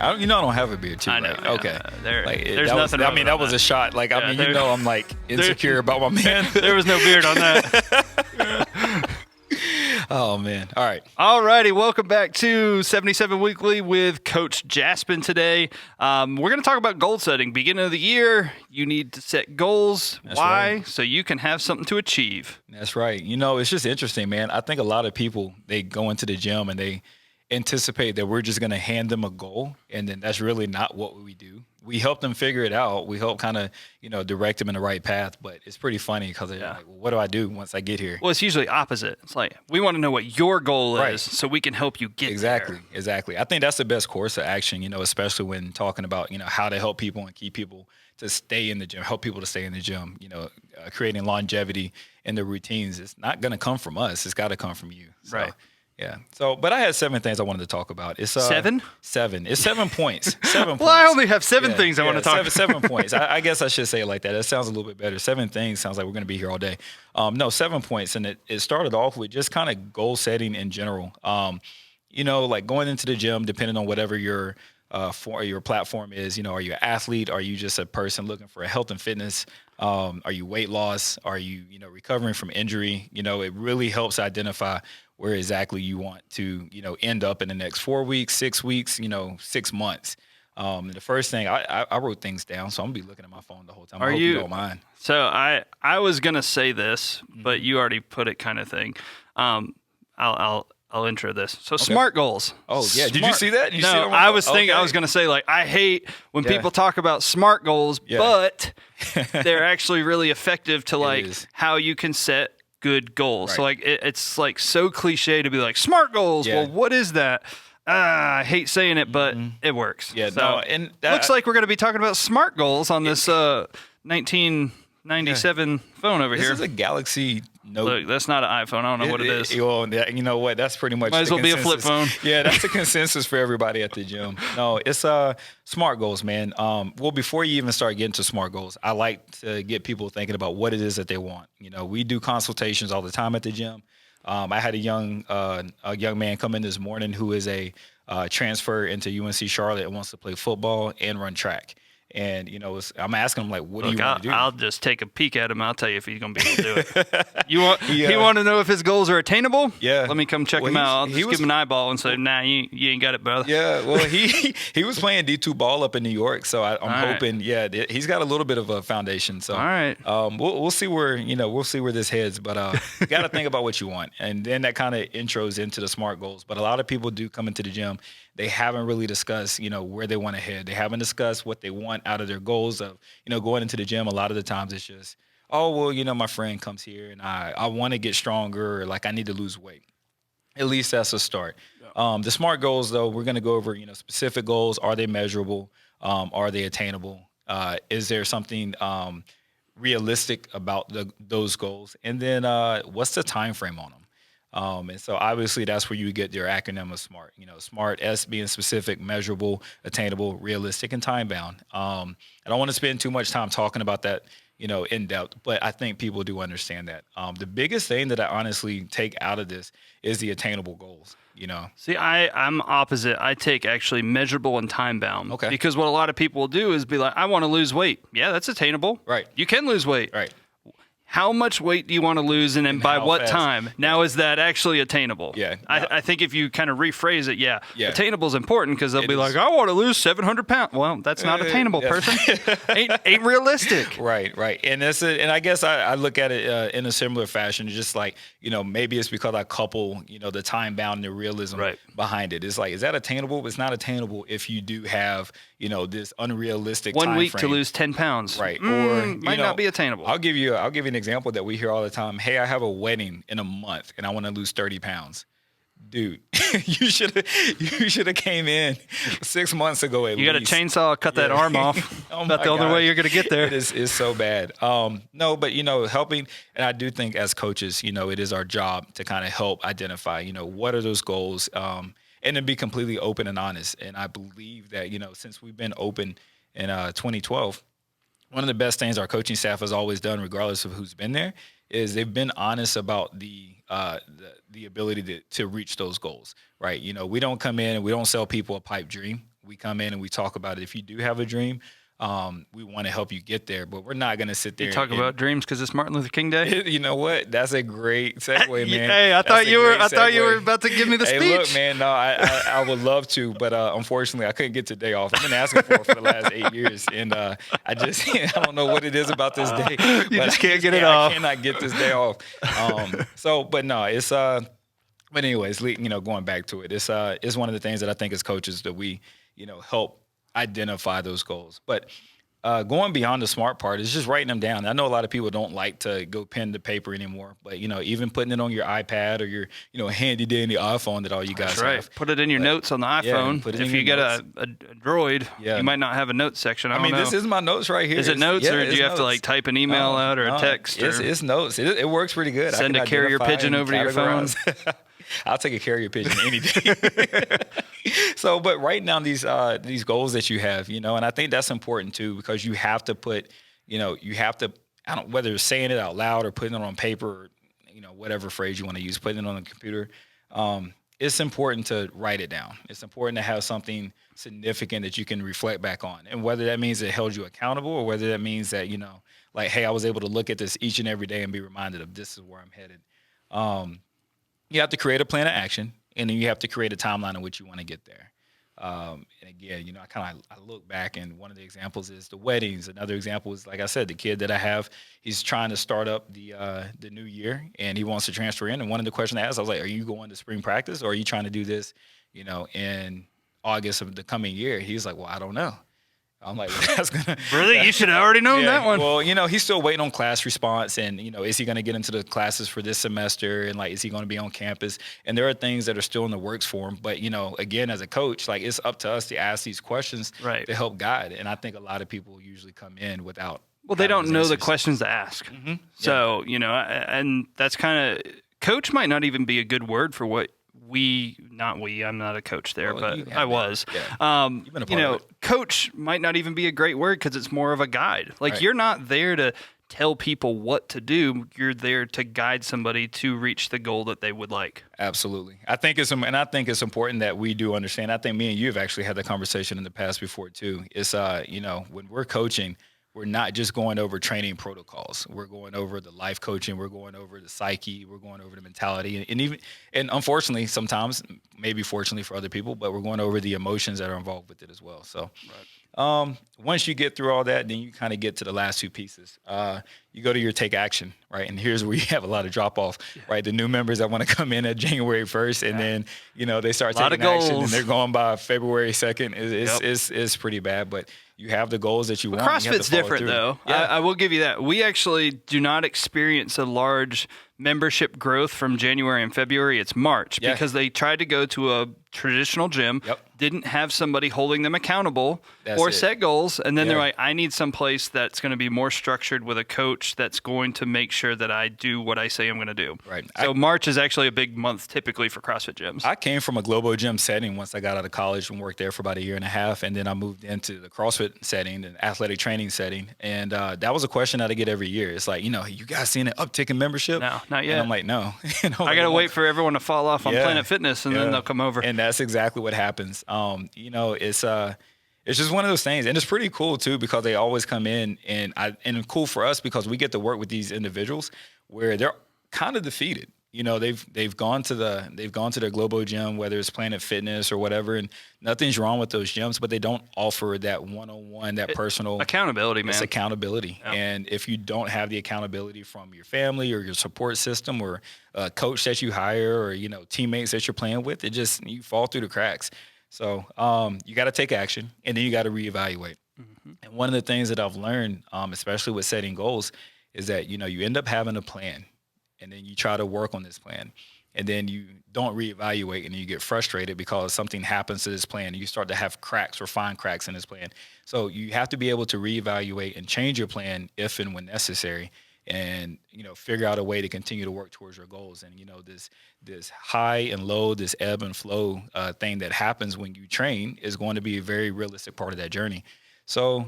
I don't have a beard too. I know. Right? Yeah. Okay. There's nothing. That was a shot. Like, I mean, I'm like insecure about my man. There was no beard on that. Oh man. All right. All righty. Welcome back to 77 Weekly with Coach Jaspin today. We're going to talk about goal setting. Beginning of the year, you need to set goals. That's Why? right. So you can have something to achieve. That's right. It's just interesting, man. I think a lot of people, they go into the gym and they anticipate that we're just going to hand them a goal, and then that's really not what we do. We help them figure it out. We help kind of, direct them in the right path. But it's pretty funny because they're like, well, what do I do once I get here? Well, it's usually opposite. It's like, we want to know what your goal Right. is so we can help you get Exactly. there. Exactly. I think that's the best course of action, especially when talking about, how to help people and keep people to stay in the gym, help people to stay in the gym, creating longevity in the routines. It's not going to come from us. It's got to come from you. So, Right. Yeah. So, but I had 7 things I wanted to talk about. It's 7? 7. It's 7 points. 7 points. Well, I only have 7 things I want to talk about. 7 points. I guess I should say it like that. It sounds a little bit better. 7 things sounds like we're going to be here all day. No, 7 points. And it started off with just kind of goal setting in general. Like going into the gym, depending on whatever your platform is, are you an athlete? Are you just a person looking for a health and fitness? Are you weight loss? Are you, recovering from injury? It really helps identify where exactly you want to, end up in the next 4 weeks, 6 weeks, 6 months. The first thing, I wrote things down, so I'm going to be looking at my phone the whole time. I hope you don't mind. So I was going to say this, but you already put it kind of thing. I'll intro this. So okay. SMART goals. Oh yeah, did you see that? I was thinking. Okay. I was going to say, like, I hate when people talk about SMART goals, but they're actually really effective to like how you can set good goals. Right. So like it's like so cliche to be like SMART goals. Yeah. Well, what is that? I hate saying it, but it works. Yeah, so no, and looks like we're going to be talking about SMART goals on this 1997 phone over here. This is a Galaxy Note. Look, that's not an iPhone. I don't know what it is. Well, you know what? That's pretty much might as well be a flip phone. Yeah, that's the consensus for everybody at the gym. No, it's SMART goals, man. Well, before you even start getting to SMART goals, I like to get people thinking about what it is that they want. We do consultations all the time at the gym. I had a young man come in this morning who is a transfer into UNC Charlotte and wants to play football and run track. And, I'm asking him, like, what do you want to do? I'll just take a peek at him. I'll tell you if he's going to be able to do it. He want to know if his goals are attainable? Yeah. Let me come check him out. I'll just give him an eyeball and say, nah, you ain't got it, brother. Yeah, well, he was playing D2 ball up in New York, so I'm hoping, he's got a little bit of a foundation. So, all right. We'll see where, this heads, but you got to think about what you want. And then that kind of intros into the SMART goals. But a lot of people do come into the gym. They haven't really discussed, where they want to head. They haven't discussed what they want out of their goals of, going into the gym. A lot of the times it's just, oh, well, my friend comes here and I want to get stronger, or like I need to lose weight. At least that's a start. Yeah. The SMART goals, though, we're going to go over, specific goals. Are they measurable? Are they attainable? Is there something realistic about those goals? And then what's the time frame on them? And so obviously that's where you get your acronym of SMART. SMART, S being specific, measurable, attainable, realistic, and time bound. I don't want to spend too much time talking about that, in depth, but I think people do understand that. The biggest thing that I honestly take out of this is the attainable goals. See, I'm opposite. I take actually measurable and time bound. Okay. Because what a lot of people will do is be like, I want to lose weight. Yeah, that's attainable. Right. You can lose weight. Right. How much weight do you want to lose, and by what fast? Time? Now, is that actually attainable? Yeah. I think if you kind of rephrase it, attainable is important because they'll be like, I want to lose 700 pounds. Well, that's not attainable, person. ain't realistic. Right. And and I guess I look at it in a similar fashion. Just like, maybe it's because I couple, the time bound and the realism behind it. It's like, is that attainable? It's not attainable if you do have, this unrealistic 1 time week frame. to lose 10 pounds. Right. Or might not be attainable. I'll give you an example that we hear all the time. Hey, I have a wedding in a month and I want to lose 30 pounds. Dude, you should have came in 6 months ago at least. You got a chainsaw, cut that arm off. That's the only way you're going to get there. It's so bad. No, but, helping, and I do think as coaches, it is our job to kind of help identify, what are those goals, and to be completely open and honest. And I believe that, since we've been open in 2012, one of the best things our coaching staff has always done, regardless of who's been there, is they've been honest about the ability to reach those goals, right? We don't come in and we don't sell people a pipe dream. we come in and we talk about it. If you do have a dream, we want to help you get there, but we're not going to sit there. You talk about dreams because it's Martin Luther King Day. You know what? That's a great segue, man. Hey, I thought you were about to give me the speech. Hey, look, man. No, I would love to, but unfortunately, I couldn't get today off. I've been asking for it for the last 8 years, and I just I don't know what it is about this day. You just can't get it off. I cannot get this day off. But no, it's But anyways, going back to it, it's one of the things that I think as coaches that we help identify those goals. But going beyond the SMART part is just writing them down. I know a lot of people don't like to go pen to paper anymore, but even putting it on your iPad or your handy dandy iPhone that all you guys have. Put it in your notes on the iPhone. Yeah, if you get a Droid, you might not have a notes section. I mean, this is my notes right here. Is it notes, or do you have to type an email out or a text? It's notes. It works pretty good. Send a carrier pigeon over to your phone. I'll take a carrier pigeon any day. But writing down these goals that you have, and I think that's important too, because you have to put, whether it's saying it out loud or putting it on paper or, whatever phrase you want to use, putting it on the computer. It's important to write it down. It's important to have something significant that you can reflect back on. And whether that means it held you accountable or whether that means that, hey, I was able to look at this each and every day and be reminded of this is where I'm headed. You have to create a plan of action, and then you have to create a timeline in which you want to get there. And again, I look back, and one of the examples is the weddings. Another example is, like I said, the kid that I have, he's trying to start up the new year, and he wants to transfer in. And one of the questions I asked, I was like, are you going to spring practice, or are you trying to do this, in August of the coming year? He's like, well, I don't know. I'm like, well, that's gonna really. You should have already known that one. Well, he's still waiting on class response, and is he going to get into the classes for this semester, and is he going to be on campus? And there are things that are still in the works for him. But again, as a coach, it's up to us to ask these questions to help guide. And I think a lot of people usually come in without. Well, they don't know the questions to ask. Mm-hmm. So and that's kind of coach might not even be a good word for what. I'm not a coach there, but I was. Yeah. Coach might not even be a great word because it's more of a guide. You're not there to tell people what to do. You're there to guide somebody to reach the goal that they would like. Absolutely. I think it's important that we do understand. I think me and you have actually had the conversation in the past before too. It's, when we're coaching, we're not just going over training protocols. We're going over the life coaching. We're going over the psyche. We're going over the mentality. And unfortunately, sometimes, maybe fortunately for other people, but we're going over the emotions that are involved with it as well. So once you get through all that, then you kind of get to the last two pieces. You go to your take action, right? And here's where you have a lot of drop off, right? The new members that want to come in at January 1st, and then, they start taking action and they're going by February 2nd. It's pretty bad, but you have the goals that you want. CrossFit's different, though. Yeah. I will give you that. We actually do not experience a large membership growth from January and February. It's March because they tried to go to a traditional gym, didn't have somebody holding them accountable set goals, and then they're like, I need some place that's going to be more structured with a coach that's going to make sure that I do what I say I'm going to do. Right. So March is actually a big month typically for CrossFit gyms. I came from a Globo gym setting once I got out of college and worked there for about a year and a half, and then I moved into the CrossFit setting, the athletic training setting, and that was a question that I get every year. It's like, you guys seen an uptick in membership? No, not yet. And I'm like, no. I got to wait for everyone to fall off on Planet Fitness, and then they'll come over. And that's exactly what happens. It's just one of those things, and it's pretty cool too because they always come in, and cool for us because we get to work with these individuals where they're kind of defeated. They've gone to their Globo gym, whether it's Planet Fitness or whatever, and nothing's wrong with those gyms, but they don't offer that one-on-one, that personal accountability, man. It's accountability. Yep. And if you don't have the accountability from your family or your support system or a coach that you hire or, teammates that you're playing with, you fall through the cracks. So you got to take action, and then you got to reevaluate. Mm-hmm. And one of the things that I've learned, especially with setting goals, is that, you end up having a plan. And then you try to work on this plan, and then you don't reevaluate, and you get frustrated because something happens to this plan, and you start to have cracks or find cracks in this plan. So you have to be able to reevaluate and change your plan if and when necessary, and figure out a way to continue to work towards your goals. And this high and low, this ebb and flow thing that happens when you train is going to be a very realistic part of that journey. So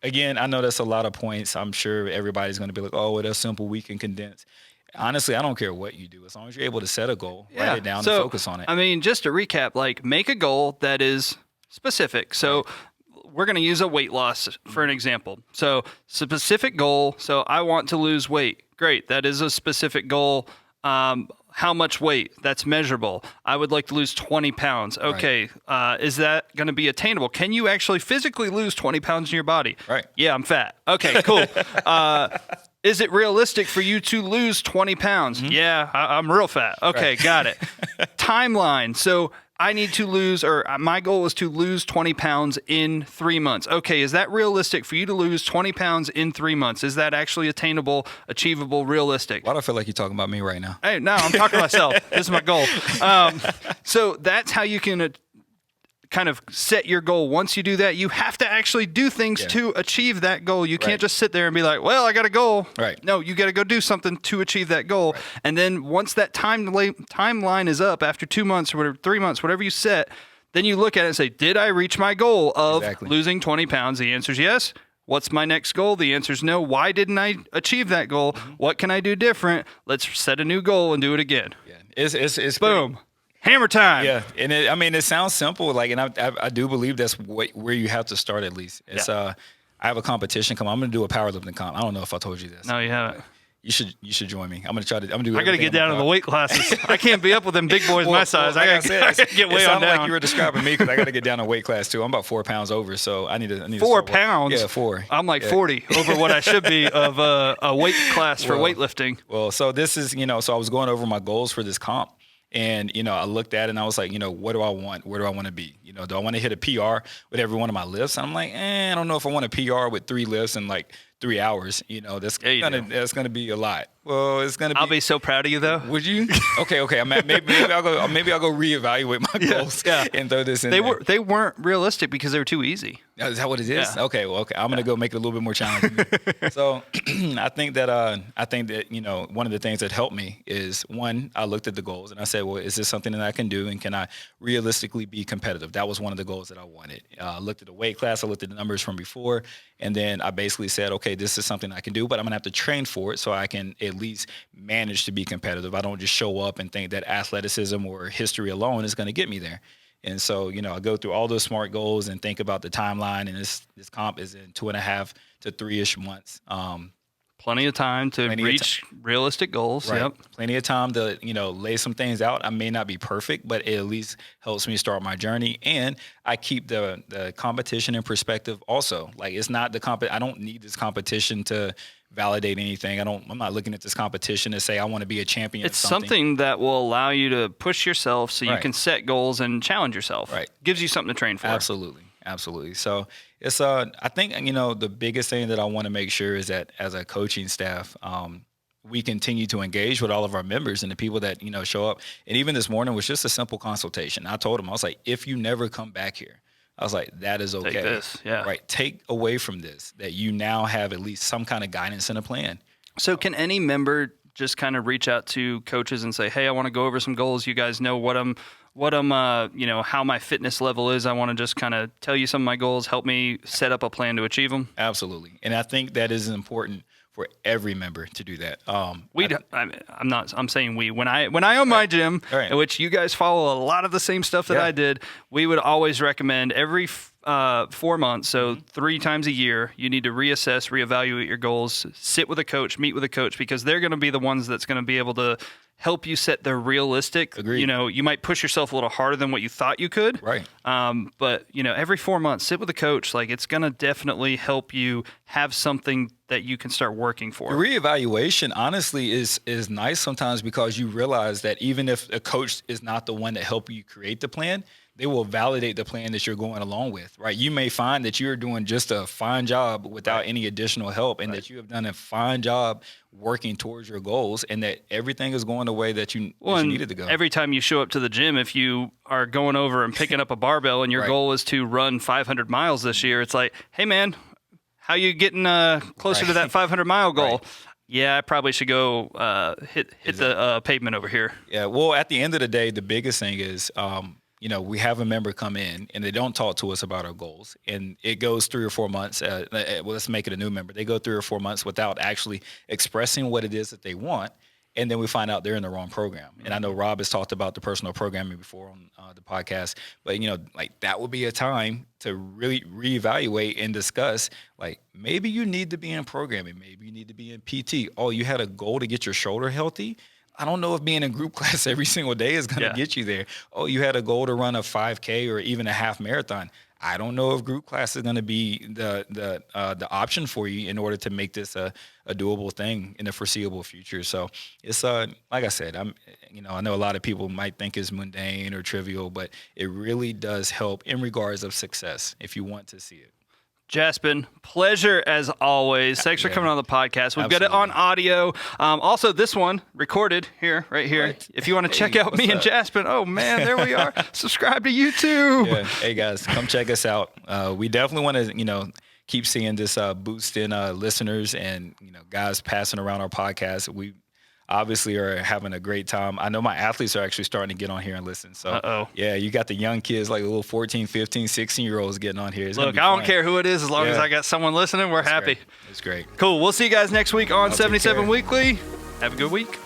again, I know that's a lot of points. I'm sure everybody's going to be like, oh, well, that's simple. We can condense. Honestly, I don't care what you do. As long as you're able to set a goal, write it down, and focus on it. I mean, just to recap, make a goal that is specific. So we're going to use a weight loss for an example. So specific goal. So I want to lose weight. Great. That is a specific goal. How much weight? That's measurable. I would like to lose 20 pounds. Okay. Right. Is that going to be attainable? Can you actually physically lose 20 pounds in your body? Right. Yeah, I'm fat. Okay, cool. Is it realistic for you to lose 20 pounds? Mm-hmm. Yeah, I'm real fat. Okay, right. Got it. Timeline. So I need to lose, or my goal is to lose 20 pounds in 3 months. Okay, is that realistic for you to lose 20 pounds in 3 months? Is that actually attainable, achievable, realistic? Why do I feel like you're talking about me right now? Hey, no, I'm talking to myself. This is my goal. So that's how you can kind of set your goal. Once you do that, you have to actually do things to achieve that goal. You can't just sit there and be like, well, I got a goal. Right. No, you got to go do something to achieve that goal. Right. And then once that timeline is up after 2 months or whatever, 3 months, whatever you set, then you look at it and say, did I reach my goal of losing 20 pounds? The answer is yes. What's my next goal? The answer is no. Why didn't I achieve that goal? Mm-hmm. What can I do different? Let's set a new goal and do it again. Yeah. It's boom. Pretty- Hammer time. Yeah, and it sounds simple, like, and I do believe that's where you have to start at least. It's I have a competition coming. I'm going to do a powerlifting comp. I don't know if I told you this. No, you haven't. You should join me. I'm going to try to. I'm going to do. I got to get down to the weight classes. I can't be up with them big boys my size. I got to get way on down. Like you were describing me because I got to get down to weight class too. I'm about 4 pounds over, so I need to 4 pounds. Yeah, 4. I'm like 40 over what I should be of a weight class for weightlifting. Well, so this is so I was going over my goals for this comp. And, I looked at it and I was like, what do I want? Where do I want to be? Do I want to hit a PR with every one of my lifts? And I'm like, I don't know if I want a PR with 3 lifts in like 3 hours. That's gonna be a lot. Well, it's gonna be. I'll be so proud of you, though. Would you? Okay. Maybe I'll go. Maybe I'll go reevaluate my goals and throw this in. They weren't realistic because they were too easy. Is that what it is? Yeah. Okay. Well, okay. I'm gonna go make it a little bit more challenging. So I think that one of the things that helped me is, one, I looked at the goals and I said, well, is this something that I can do, and can I realistically be competitive? That was one of the goals that I wanted. I looked at the weight class. I looked at the numbers from before, and then I basically said, okay, this is something I can do, but I'm gonna have to train for it so I can at least manage to be competitive. I don't just show up and think that athleticism or history alone is going to get me there. And so, I go through all those SMART goals and think about the timeline, and this comp is in 2.5 to 3-ish months. Plenty of time to reach realistic goals. Right. Yep. Plenty of time to, lay some things out. I may not be perfect, but it at least helps me start my journey. And I keep the competition in perspective also. Like, it's not I don't need this competition to validate anything. I'm not looking at this competition to say I want to be a champion. It's something that will allow you to push yourself so you can set goals and challenge yourself. Right. Gives you something to train for. Absolutely. So it's I think the biggest thing that I want to make sure is that as a coaching staff, we continue to engage with all of our members and the people that show up. And even this morning was just a simple consultation. I told them, I was like, if you never come back here, I was like, that is okay. Take this, right. Take away from this that you now have at least some kind of guidance and a plan. So can any member just kind of reach out to coaches and say, hey, I want to go over some goals. You guys know what I'm how my fitness level is. I want to just kind of tell you some of my goals, help me set up a plan to achieve them. Absolutely. And I think that is important for every member to do that. I'm saying we. When I own my gym, in which you guys follow a lot of the same stuff that I did, we would always recommend every 4 months, so 3 times a year, you need to reassess, reevaluate your goals, sit with a coach, meet with a coach, because they're going to be the ones that's going to be able to help you set the realistic. Agreed. You might push yourself a little harder than what you thought you could. Right. But every 4 months, sit with a coach. Like, it's going to definitely help you have something that you can start working for. The reevaluation, honestly, is nice sometimes, because you realize that even if a coach is not the one that helped you create the plan, they will validate the plan that you're going along with, right? You may find that you're doing just a fine job without any additional help, and that you have done a fine job working towards your goals, and that everything is going the way that you needed to go. Every time you show up to the gym, if you are going over and picking up a barbell and your goal is to run 500 miles this year, it's like, hey, man, how you getting closer to that 500-mile goal? Right. Yeah, I probably should go hit the pavement over here. Yeah, well, at the end of the day, the biggest thing is we have a member come in and they don't talk to us about our goals, and it goes 3 or 4 months. Let's make it a new member. They go 3 or 4 months without actually expressing what it is that they want. and then we find out they're in the wrong program. And I know Rob has talked about the personal programming before on the podcast, but like that would be a time to really reevaluate and discuss, like, maybe you need to be in programming, maybe you need to be in PT. Oh, you had a goal to get your shoulder healthy. I don't know if being in group class every single day is going to get you there. Oh, you had a goal to run a 5K or even a half marathon. I don't know if group class is going to be the option for you in order to make this a doable thing in the foreseeable future. So it's like I said, I know a lot of people might think it's mundane or trivial, but it really does help in regards of success if you want to see it. Jaspin, pleasure as always. Thanks for coming on the podcast. We've got it on audio. Also, this one recorded right here. Right. If you want to check out me and Jaspin, oh man, there we are. Subscribe to YouTube. Yeah. Hey guys, come check us out. We definitely want to, keep seeing this boost in listeners and guys passing around our podcast. We obviously are having a great time. I know my athletes are actually starting to get on here and listen. So, yeah, you got the young kids, like the little 14, 15, 16-year-olds getting on here. Look, I don't care who it is. As long as I got someone listening, we're happy. It's great. Cool. We'll see you guys next week on 77 Weekly. Have a good week.